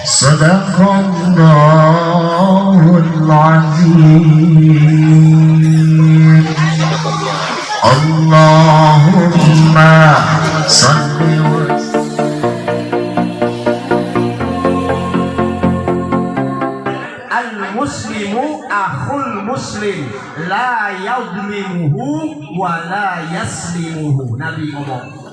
Sadaqallahul azim. Allahumma salli wa Al-muslimu akhul muslim la yadlimuhu wa la yaslimuhu. Nabi ngomong,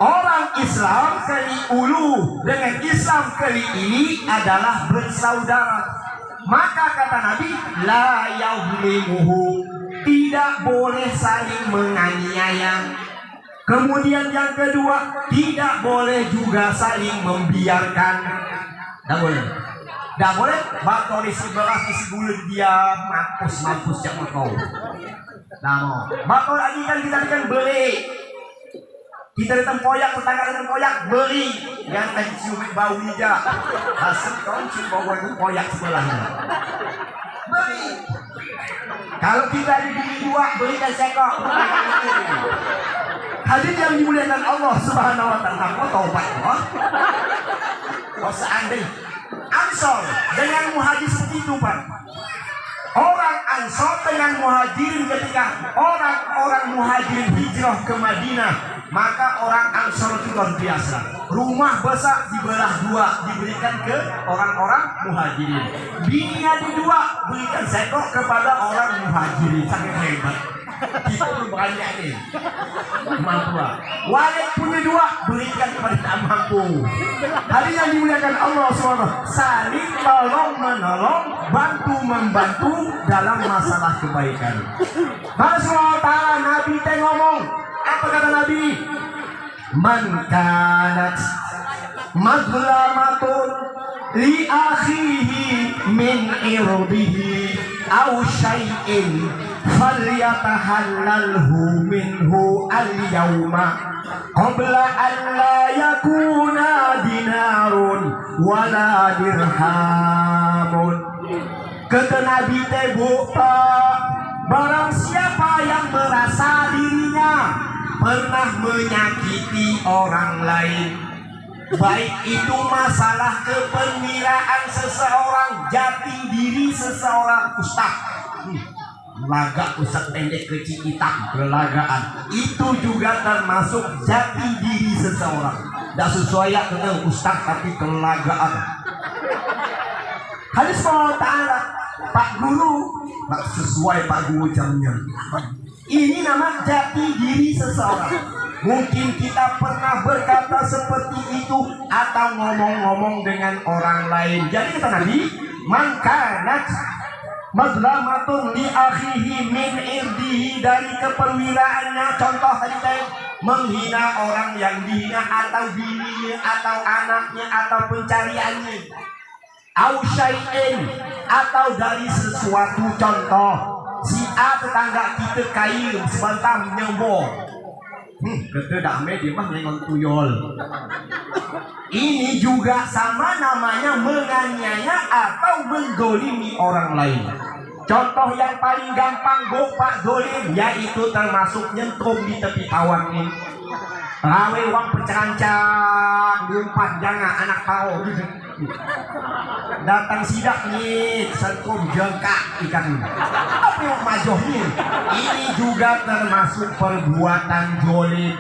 orang Islam kali ulu dengan Islam kali ini adalah bersaudara. Maka kata Nabi, la yadlimuhu, tidak boleh saling menganiaya. Kemudian yang kedua, tidak boleh juga saling membiarkan. Tidak boleh. Tidak boleh bakal isi beras isi bulan dia mampus yang kau. Nah, bakal lagi kan kita beli. Kita datang koyak, tetangga datang koyak, beli. Yang tadi cium bau hijau. Hasil kau cium bau koyak sebelahnya. Beli. Kalau kita dibeli dua, belikan sekok. Hadirin yang dimuliakan Allah Subhanahu wa taala, kau taubat kok. Kau seandainya Ansor dengan Muhajir seperti itu, Pak. Orang Ansor dengan Muhajirin, ketika orang-orang Muhajirin hijrah ke Madinah, maka orang Ansor itu luar biasa. Rumah besar dibelah dua, diberikan ke orang-orang Muhajirin. Bininya dua, berikan sekok kepada orang Muhajirin. Sangat hebat. Kita belum banyak nih kemampuan. Walid punya dua, berikan kepada tak mampu. Hari yang dimuliakan Allah SWT, saling tolong menolong, bantu membantu dalam masalah kebaikan. Maka SWT Nabi teh ngomong, apa kata Nabi? Man kanat mazlamatun li akhihi min irdihi aw syai'in falyatahallalhu minhu al-yawma qabla an la yakuna dinarun wala dirhamun. Kata Nabi teh, barang siapa yang merasa dirinya pernah menyakiti orang lain, baik itu masalah keperwiraan seseorang, jati diri seseorang, ustaz, laga ustaz pendek kecil hitam, perlagaan, itu juga termasuk jati diri seseorang. Tidak sesuai dengan ustaz tapi perlagaan. Hadis ta'ala, Pak Guru, tak sesuai Pak Guru jamnya. Ini nama jati diri seseorang. Mungkin kita pernah berkata seperti itu atau ngomong-ngomong dengan orang lain. Jadi kata Nabi, man kanat mazlamatun li akhihi min irdihi, dari keperwiraannya, contoh tadi menghina orang yang dihina, atau bininya, atau anaknya, atau pencariannya, au syai'in, atau dari sesuatu. Contoh, si A tetangga kita kail sebentar nyembor, kata damai dia mah nyengon tuyul. Ini juga sama namanya menganiaya atau menggolimi orang lain. Contoh yang paling gampang gopak golim, yaitu termasuk nyentrum di tepi pawang ini. Rawe uang pencerancang, diumpat jangan anak pau. Datang sidak nih, sentuh jengkak ikan. Apa yang majoh nih? Ini juga termasuk perbuatan jolim.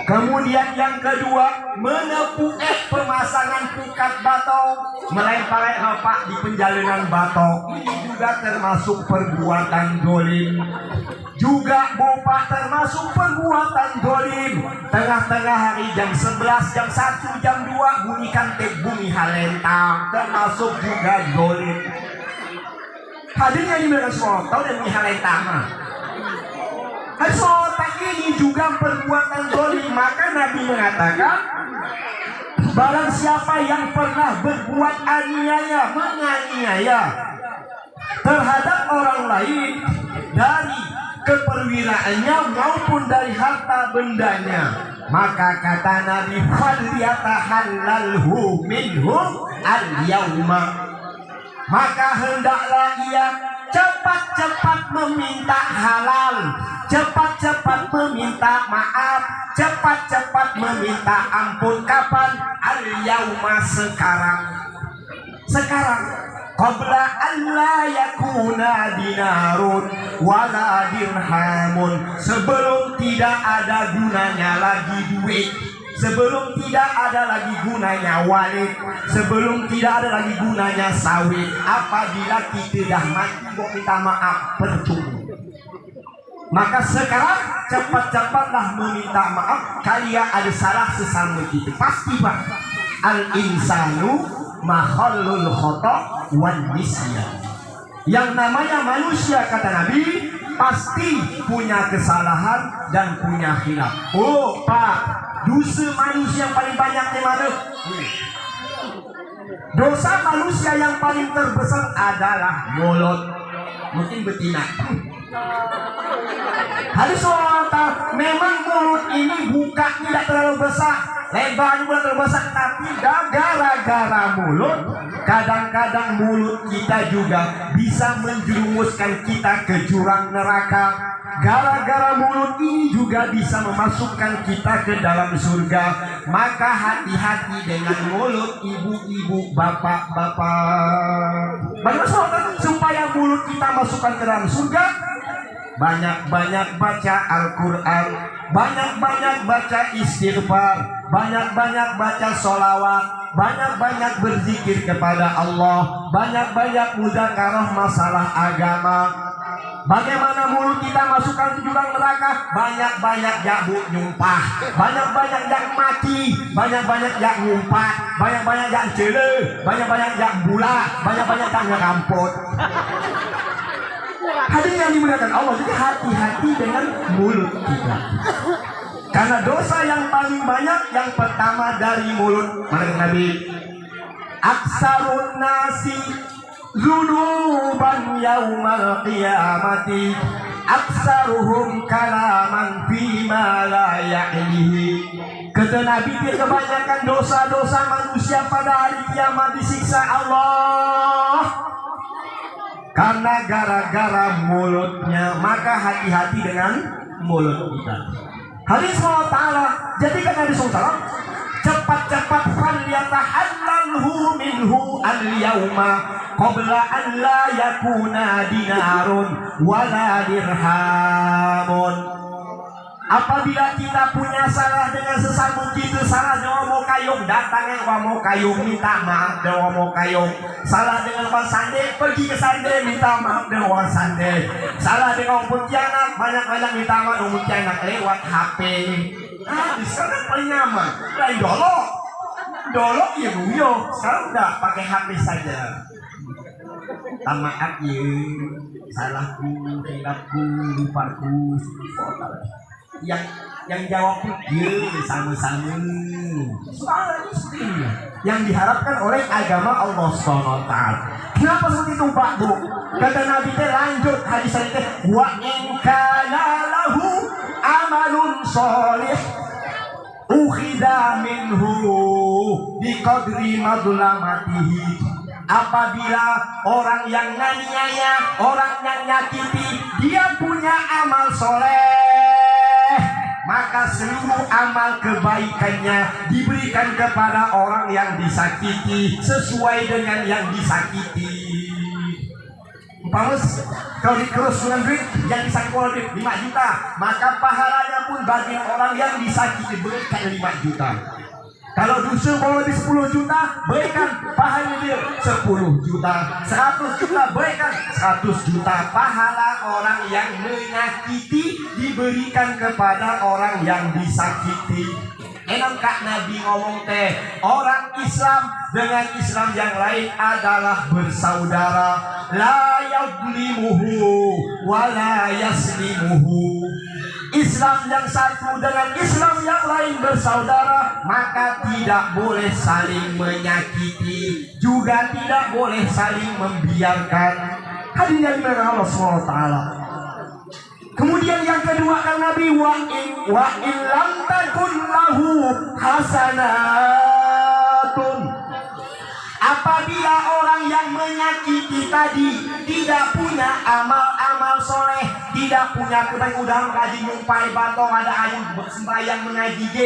Kemudian yang kedua, menepuk pemasangan pukat batok, melempar rapak di penjalanan batok. Ini juga termasuk perbuatan jolim. Juga bopak termasuk perbuatan jolim. Tengah-tengah hari jam 11, jam 1, jam 2 bunyikan tep bumi halentang, termasuk juga jolim. Hadirnya di mereka semua tahu dan bumi halentang. Sotak ini juga perbuatan jolim. Maka Nabi mengatakan, barang siapa yang pernah berbuat aniaya, menganiaya terhadap orang lain dari keperwiraannya maupun dari harta bendanya, maka kata Nabi, falyatahallalhu minhum al-yawma, maka hendaklah ia cepat-cepat meminta halal, cepat-cepat meminta maaf, cepat-cepat meminta ampun. Kapan? Al-yauma, sekarang. Qabla an la yakuna dinarun wala dirhamun, sebelum tidak ada gunanya lagi duit, sebelum tidak ada lagi gunanya walid, sebelum tidak ada lagi gunanya sawit. Apabila kita dah mati kok minta maaf, percuma. Maka sekarang cepat-cepatlah meminta maaf. Kalian ada salah sesama kita, pasti Pak. Al-insanu mahallul khata' wan nisyan. Yang namanya manusia, kata Nabi, pasti punya kesalahan dan punya khilaf. Oh Pak, dosa manusia yang paling banyak di mana? Dosa manusia yang paling terbesar adalah mulut. Mungkin betina. Hadis Allah, memang mulut ini buka tidak terlalu besar, lebarnya bukan terlalu besar, tapi gara-gara mulut, kadang-kadang mulut kita juga bisa menjerumuskan kita ke jurang neraka. Gara-gara mulut ini juga bisa memasukkan kita ke dalam surga. Maka hati-hati dengan mulut, ibu-ibu, bapak-bapak. Bagaimana supaya mulut kita masukkan ke dalam surga? Banyak-banyak baca Al-Quran, banyak-banyak baca istighfar, banyak-banyak baca sholawat, banyak-banyak berzikir kepada Allah, banyak-banyak mudzakarah masalah agama. Bagaimana mulut kita masukkan ke jurang neraka? Banyak-banyak yang nyumpah, banyak-banyak yang mati, banyak-banyak yang ngumpat, banyak-banyak yang cele, banyak-banyak yang bula, banyak-banyak yang ngerampot. Hadirin yang dimuliakan Allah, jadi hati-hati dengan mulut kita. Karena dosa yang paling banyak yang pertama dari mulut. Mana Nabi? Aksarun nasi zunuban yaumal qiyamati aksaruhum kalaman fima la ya'nihi. Kata Nabi, kebanyakan dosa-dosa manusia pada hari kiamat disiksa Allah karena gara-gara mulutnya. Maka hati-hati dengan mulut kita. Hadis Allah Ta'ala, jadi kata Nabi SAW, cepat-cepat falyatahallalhu minhu al-yawma qabla an la yakuna dinarun wala dirhamun. Apabila kita punya salah dengan sesama kita, salah dengan mau kayung, datang yang mau kayung minta maaf dengan mau kayung. Salah dengan orang sande, pergi ke sande minta maaf dengan orang sande. Salah dengan orang pontianak, banyak-banyak minta maaf dengan pontianak lewat HP. Di sana paling nyaman. Lain dolok ya guyo. Sekarang udah pakai HP saja. Maaf ya, salahku, hilafku, lupaku. Yang jawab dia sama-sama. Soalnya seperti yang diharapkan oleh agama Allah SWT. Kenapa seperti itu Pak Bu? Kata Nabi teh, lanjut hadis teh, wa in kana lahu amalun sholih ukhidha minhu biqadri madlamatihi. Apabila orang yang nganiaya, orang yang nyakiti, dia punya amal soleh, maka seluruh amal kebaikannya diberikan kepada orang yang disakiti sesuai dengan yang disakiti. Umpama kalau dikerus dengan duit, yang disakiti oleh duit 5 juta, maka pahalanya pun bagi orang yang disakiti berikan 5 juta. Kalau dosa mau lebih 10 juta, berikan pahala dia 10 juta. 100 juta, berikan 100 juta. Pahala orang yang menyakiti diberikan kepada orang yang disakiti. Enak Kak Nabi ngomong teh, orang Islam dengan Islam yang lain adalah bersaudara. La yadlimuhu wa la yaslimuhu. Islam yang satu dengan Islam yang lain bersaudara, maka tidak boleh saling menyakiti, juga tidak boleh saling membiarkan. Hadirin yang dimuliakan Allah SWT. Kemudian yang kedua kan Nabi, wa in lam takun lahu hasanatun. Apabila orang yang menyakiti tadi tidak punya amal-amal soleh, tidak punya kebaik udang rajin nyumpai batong ada ayam sembahyang mengaji G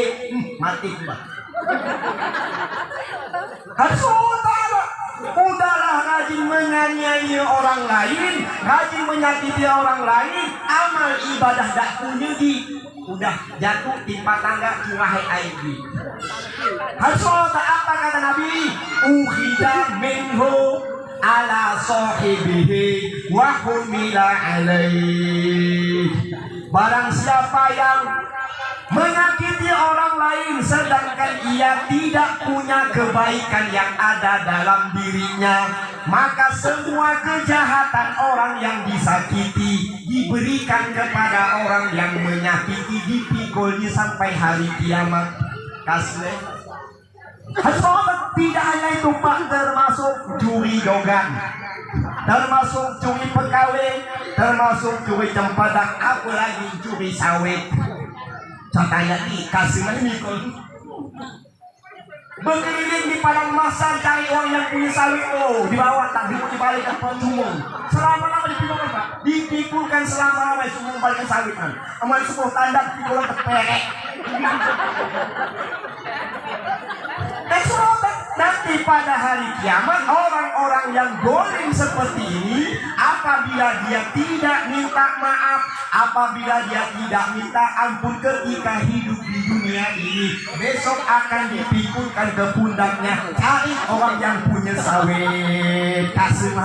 mati Pak. Harus udahlah rajin menganiaya orang lain, rajin menyakiti orang lain, amal ibadah dak punya udah jatuh timpa tangga curahai aib. Harus apa kata Nabi? Ukhida minhu ala sahibihi wa humila alaih. Barang siapa yang menyakiti orang lain sedangkan ia tidak punya kebaikan yang ada dalam dirinya, maka semua kejahatan orang yang disakiti diberikan kepada orang yang menyakiti, dipikulnya sampai hari kiamat. Kasih tidak hanya itu Pak, termasuk curi dogan, termasuk curi pekawin, termasuk curi cempedak, apalagi curi sawit. Contohnya dikasih mikul berkeliling di padang masar cari orang yang punya sawit, dibawa tak dibalik ke penjumung selama-lama dipikulkan Pak, dipikulkan selama-lama semua balikan sawit kan amal 10 tandak pikulan terperek. Nanti pada hari kiamat orang-orang yang dolim seperti ini, apabila dia tidak minta maaf, apabila dia tidak minta ampun ketika hidup di dunia ini, besok akan dipikulkan ke pundaknya cari orang yang punya sawit. Kasih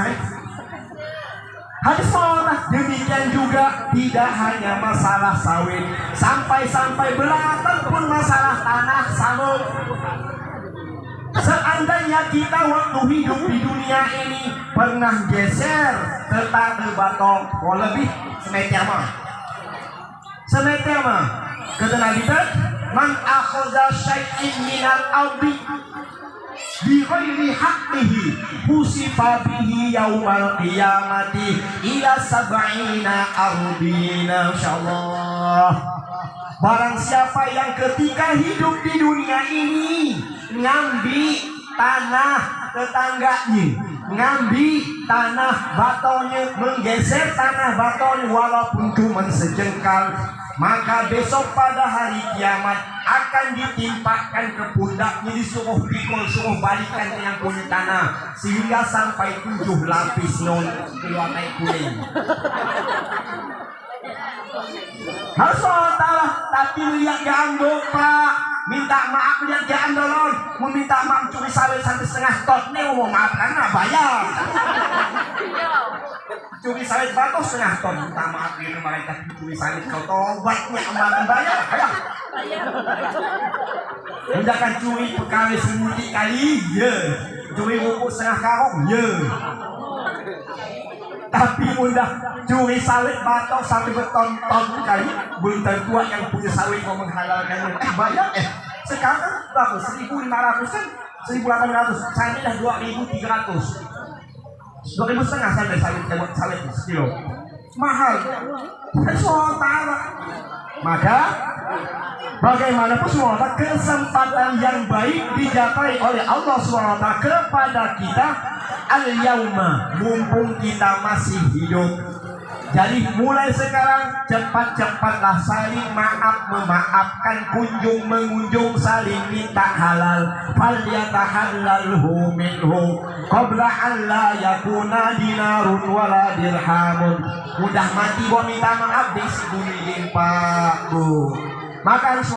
hadis sholat. Demikian juga tidak hanya masalah sawit, sampai belakang pun masalah tanah sawit. Seandainya kita waktu hidup di dunia ini pernah geser tetangga batong, lebih semeter mah kata Nabi man akhadha syai'in minal ardi bi ghairi haqqihi husifa bihi yaumal qiyamati ila sab'ina ardina. Insyaallah, barang siapa yang ketika hidup di dunia ini ngambil tanah tetangganya, ngambil tanah batonya, menggeser tanah batonya walaupun cuma sejengkal, maka besok pada hari kiamat akan ditimpakan ke pundaknya, disuruh pikul, suruh balikan ke yang punya tanah, sehingga sampai 7 lapis non keluar naik kuning. Harus tapi lihat diambil Pak, minta maaf lihat diambil lon, meminta maaf curi sawit sampai setengah ton nih, mau maaf karena bayar. Curi sawit batu setengah ton, minta maaf ini mereka curi sawit kau tobatnya kembali bayar, ayo. Hendakan curi pekawai semuti kali, ya. Curi rumput setengah karung, ya. Tapi udah curi sawit batok sampai berton-ton kali, belum tentu yang punya sawit mau menghalalkannya. Bayar sekarang berapa? 1.500 kan? 1.800 sampai dah 2.300. 2.000 setengah sampai sawit sekilo. Mahal. Maka bagaimanapun SWT kesempatan yang baik dicapai oleh Allah SWT kepada kita al-yauma, mumpung kita masih hidup. Jadi mulai sekarang cepat-cepatlah saling maaf memaafkan, kunjung mengunjung, saling minta halal. Falyatahallalhu minhu qabla an la yakuna dinarun wala dirhamun. Udah mati gua minta maaf di sini Pak Bu. Maka